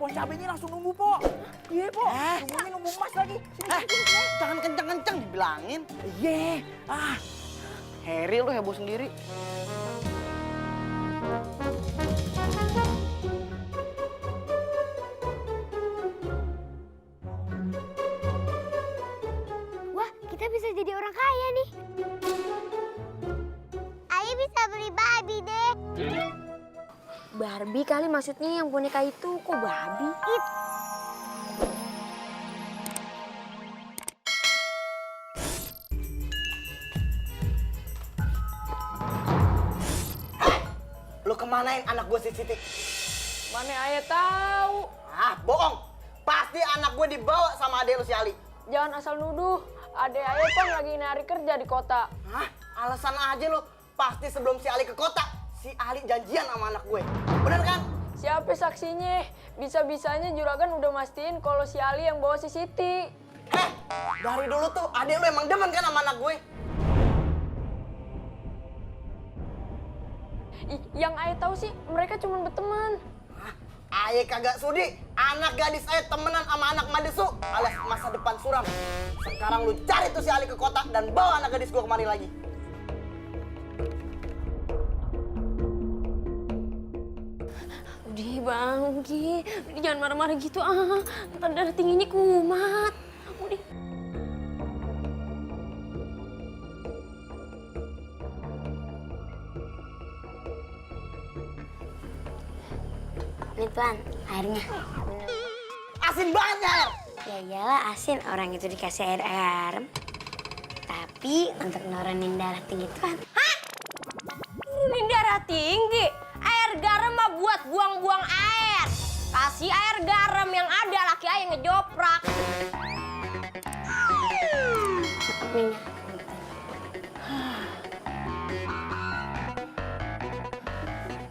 Pohon cabenya langsung nunggu, Po. Iya, Po. Nunggunya nunggu Mas lagi. Sini. Jangan kencang-kencang dibilangin. Iya. Harry lu heboh sendiri. Wah, kita bisa jadi orang kaya nih. Ayo bisa beli Barbie deh. Barbie kali maksudnya yang boneka itu. Kok Barbie? Lu kemanain anak gue si Siti? Mana ayah tahu. Bohong. Pasti anak gue dibawa sama adek lu si Ali. Jangan asal nuduh. Adek ayah kan lagi nyari kerja di kota. Alasan aja lu. Pasti sebelum si Ali ke kota, si Ali janjian sama anak gue. Bener kan? Siapa saksinya? Bisa-bisanya juragan udah mastiin kalau si Ali yang bawa si Siti. Dari dulu tuh adek lu emang demen kan sama anak gue? Yang ayah tahu sih mereka cuma berteman. Ayah kagak sudi. Anak gadis ayah temenan sama anak madesu alias masa depan suram. Sekarang lu cari tuh si Ali ke kota dan bawa anak gadis gua kemari lagi. Udah bang, udah jangan marah-marah gitu ntar darah tingginya kumat. Udah. Nih Tuan, airnya. Asin banget air. Ya iyalah asin, orang itu dikasih air garam. Tapi untuk nurunin darah tinggi Tuan. Nurunin darah tinggi? Air garam mah buat buang-buang air. Kasih air garam yang ada laki ayah ngejoprak. Minyak.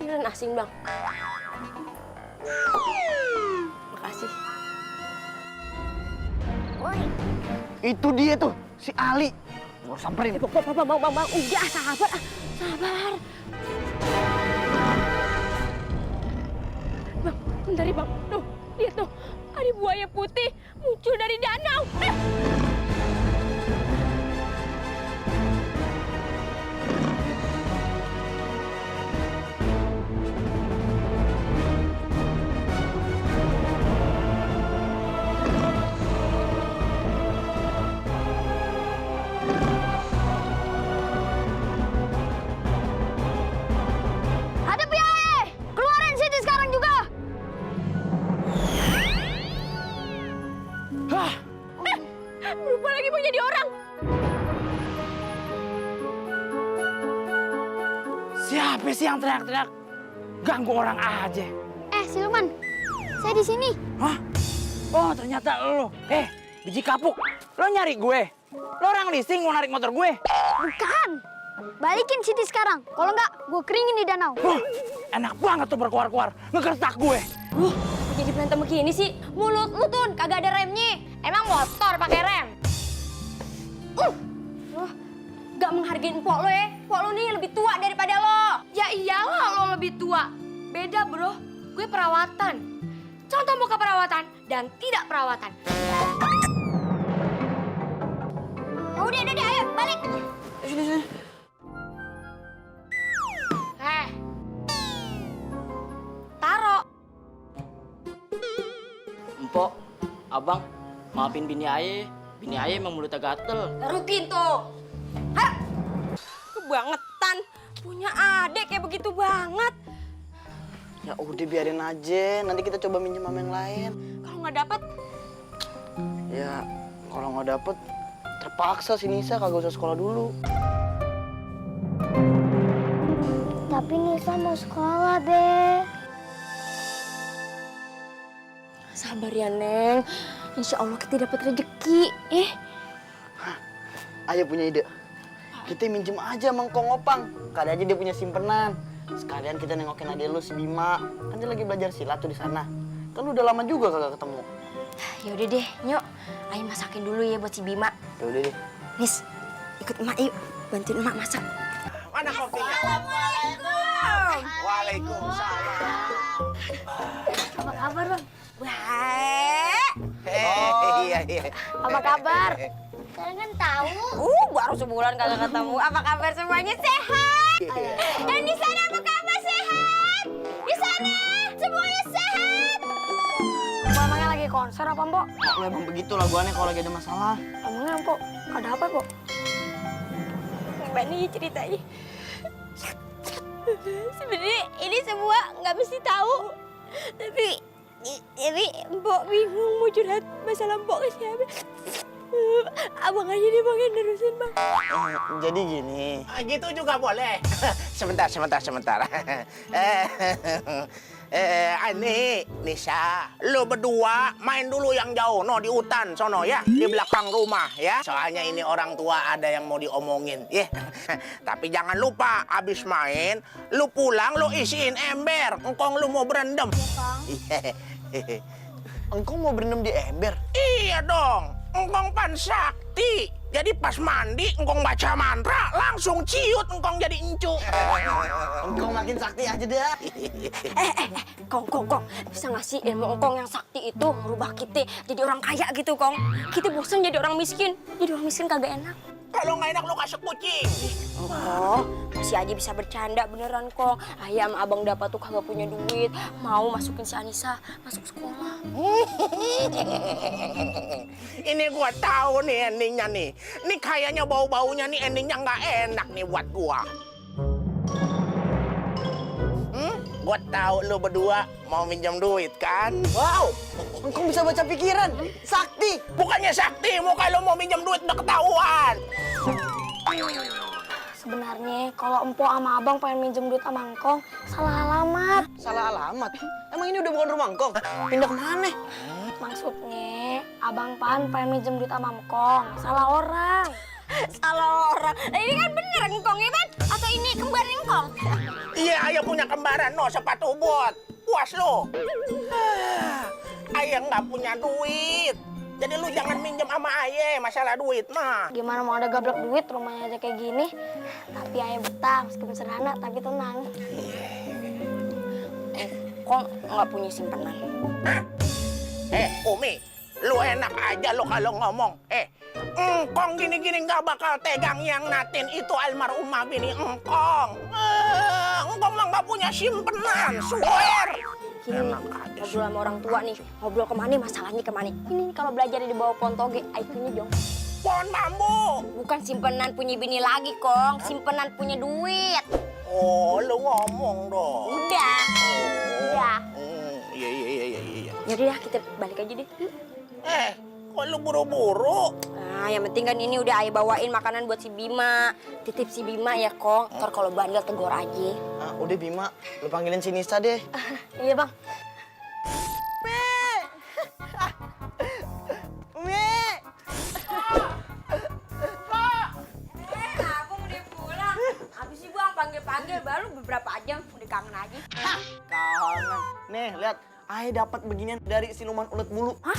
Ini asin bang. Makasih. Woi, Itu dia tuh, si Ali. Mau samperin. Bang, udah sabar. Bang, bentar ya bang. Tuh, lihat tuh. Ada buaya putih muncul dari danau. hadapi air! Keluarin Siti sekarang juga! Berubah lagi mau jadi orang. Siapa sih yang teriak-teriak? Ganggu orang aja. Siluman, saya di sini. Hah? Oh, ternyata lo. Biji kapuk. Lo nyari gue? Lo orang leasing mau narik motor gue? Bukan. Balikin Siti sekarang. Kalau enggak, gue keringin di danau. Enak banget tuh berkuar-kuar. Ngegertak gue. Jadi berantem begini sih. Mulut lu tuh kagak ada remnya. Emang motor pakai rem? Gak menghargain empok lo ya. Empok lo nih lebih tua daripada lo. Ya iyalah lo lebih tua. Beda bro. Gue perawatan. Contoh muka perawatan dan tidak perawatan. Udah, ayo balik. Sini. Taro. Empok, abang, maafin bini aye. Bini aye emang mulutnya gatel. Rutin tuh. Hah? Kebangetan. Punya adik kayak begitu banget. Ya udah biarin aja. Nanti kita coba minjem sama yang lain. Kalau nggak dapet, Ya kalau nggak dapet terpaksa si Nisa kagak usah sekolah dulu. Tapi Nisa mau sekolah, Be. sabar ya Neng. Insya Allah kita dapat rezeki. Ayo punya ide. Kita minjem aja Mang Kong Opang. Kali aja dia punya simpenan. Sekalian kita nengokin adek lu si Bima. Kan dia lagi belajar silat tuh di sana. Kan lu udah lama juga kagak ketemu. Ya udah deh, Nyok. Ayo masakin dulu ya buat si Bima. Ya udah deh. Nis, ikut emak yuk. Bantuin emak masak. Mana kopinya? Assalamualaikum. Waalaikumsalam. Apa kabar, Bang? Wah. Iya. Apa kabar? Kalian kan tahu. Baru sebulan kagak ketemu. Apa kabar semuanya sehat? Dan di sana apa kabar sehat? Di sana semuanya sehat. Emangnya lagi konser apa, Mbok? Lo emang begitu laguannya kalau lagi ada masalah. Emangnya, Mbok, ada apa, Mbok? Mbak nih ceritanya. Sebenarnya ini semua nggak mesti tahu. Tapi Mbok bingung mau curhat masalah Mbok ke siapa. Abang aja deh Bang yang nerusin, Bang. Jadi gini. Gitu juga boleh. Sebentar. Ani, Nisa, lu berdua main dulu yang jauh, no, di hutan sono ya, di belakang rumah ya. Soalnya ini orang tua ada yang mau diomongin, ya. Tapi jangan lupa, abis main, lu pulang, lu isiin ember, engkong lu mau berendam. Iya, Engkau mau berendam di ember? Iya dong, engkong pan sakti. Jadi pas mandi, engkong baca mantra, langsung ciut engkong jadi encu. Engkau makin sakti aja dah. Kong. Bisa nggak sih ilmu Kong yang sakti itu merubah kita jadi orang kaya gitu, Kong? Kita bosan jadi orang miskin. Jadi orang miskin kagak enak. Kalau nggak enak lu kasih kucing. Oh, masih aja bisa bercanda beneran, Kong. Ayam abang dapat tuh kagak punya duit. Mau masukin si Anissa masuk sekolah. Ini gua tahu nih endingnya nih. Ini kayaknya bau-baunya nih endingnya nggak enak nih buat gua. Gua tahu lu berdua mau minjem duit kan? Wow, engkau bisa baca pikiran. Sakti. Bukannya sakti, mau kalau mau minjem duit udah ketahuan. Sebenarnya kalau Empo sama Abang pengen minjem duit sama Engkong, salah alamat. Salah alamat. Emang ini udah bukan rumah engkau? Pindah kemana? Maksudnya, Abang Pan pengen minjem duit sama Engkong, salah orang. Salah orang. Nah, ini kan bener Engkong ya, Pan? Atau ini kembar Engkong? Iya, ayah punya kembaran, no, sepatu bot. Puas lo. Ayah nggak punya duit. Jadi lu jangan minjem sama ayah masalah duit mah. Gimana mau ada gablek duit, rumahnya aja kayak gini. Tapi ayah betah, meskipun sederhana, tapi tenang. Kong nggak punya simpanan. Umi, lu enak aja lu kalau ngomong. Engkong gini-gini nggak bakal tegang yang natin itu almarhumah bini engkong. Engkong mah nggak punya simpenan, swear. Gini nih, ngobrol sama orang tua nih, ngobrol kemana, masalahnya kemana. Ini nih, kalau belajar di bawah pohon toge, IQ-nya dong. Pohon bambu. Bukan simpenan punya bini lagi, Kong. Simpenan punya duit. Oh, lu ngomong dong. Udah. Iya. Yaudah ya, kita balik aja deh. Kok lu buru-buru? Nah, yang penting kan ini udah ayah bawain makanan buat si Bima. Titip si Bima ya, Kong. Ntar kalau bandel tegur aja. Udah Bima, lu panggilin si Nisa deh. Iya, Bang. Aku udah pulang. Habis sih Bang panggil-panggil baru beberapa jam udah kangen aja. Kangen. Nih, lihat. Ayah dapat beginian dari siluman ulet bulu. Hah?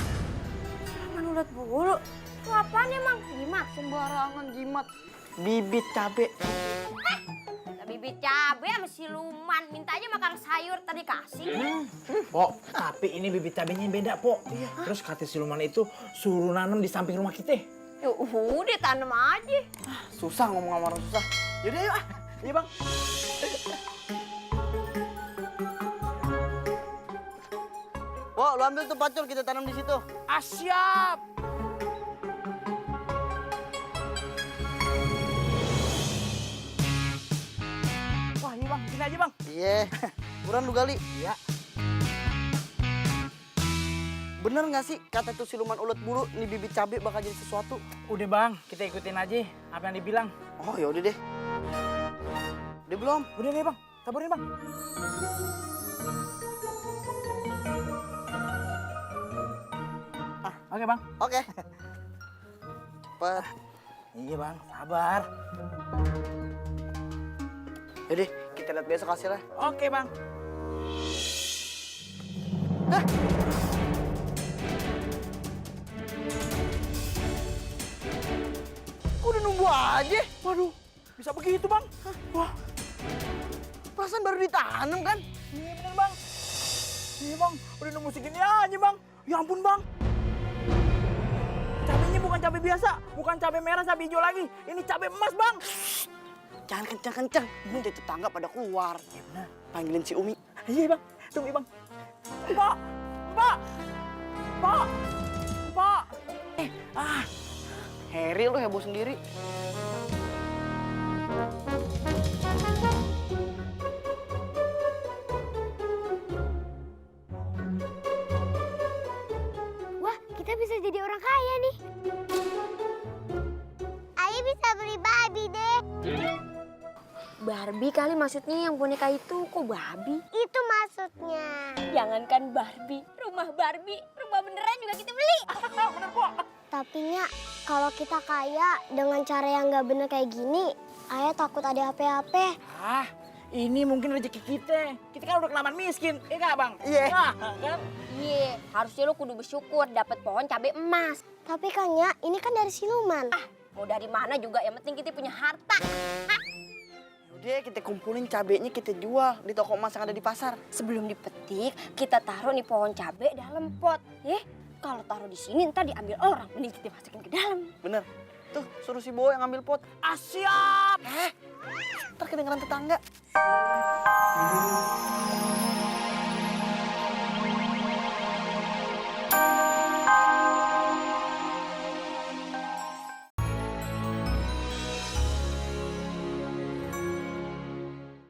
Siluman ulet bulu? Itu apaan emang? Jimat? Sembarangan jimat. Bibit cabe. Bibit cabe sama siluman. Minta aja makan sayur tadi kasih. Pok, tapi ini bibit cabenya beda, Pok. Terus kata siluman itu suruh nanam di samping rumah kita. Ya udah tanam aja. Susah ngomong sama orang susah. Yaudah yuk. Iya Bang. Wah, lu ambil tuh pacul, kita tanam di situ. Siap. Wah, ini Bang, sini aja, Bang. Iya. Buruan lu gali. Iya. Bener nggak sih kata tuh siluman ulet bulu nih bibit cabe bakal jadi sesuatu? Udah, Bang, kita ikutin aja apa yang dibilang. Oh, ya udah deh. Udah belum? Udah deh, Bang. Taburin, Bang. Oke, Bang. Oke. Cepet. Iya, Bang. Sabar. Yaudah, kita lihat besok hasilnya. Oke, Bang. Kok udah nunggu aja? Waduh, bisa begitu, Bang. Wah, Perasaan baru ditanam kan? iya bener, Bang. Iya bang, udah nemu segini aja bang. Ya ampun bang. Cabenya bukan cabai biasa, bukan cabai merah, cabai hijau lagi. Ini cabai emas bang. Jangan kencang-kencang, nanti tetangga pada keluar. Panggilin si Umi. Iya bang, tunggu bang. Pak, Pak, Pak, Pak. Harry lu heboh sendiri. Wah, kita bisa jadi orang kaya nih. Ayo bisa beli Barbie deh. Barbie kali maksudnya, yang boneka itu kok Barbie? Itu maksudnya. Jangankan Barbie, rumah beneran juga kita beli. Tapi Nya, kalau kita kaya dengan cara yang nggak bener kayak gini, Ayah takut ada apa-apa. Ah, ini mungkin rezeki kita. Kita kan udah kelamaan miskin, iya nggak bang? Iya. Nah, kan? Iya, harusnya lo kudu bersyukur dapet pohon cabai emas. Tapi kan Nya, ini kan dari siluman. Mau dari mana juga, yang penting kita punya harta. Udah kita kumpulin cabenya kita jual di toko emas yang ada di pasar. Sebelum dipetik, kita taruh nih pohon cabai dalam pot. Kalau taruh di sini ntar diambil orang, mending kita masukin ke dalam. Bener. Tuh, suruh si Boy yang ngambil pot. Siap. Ntar kedengeran tetangga.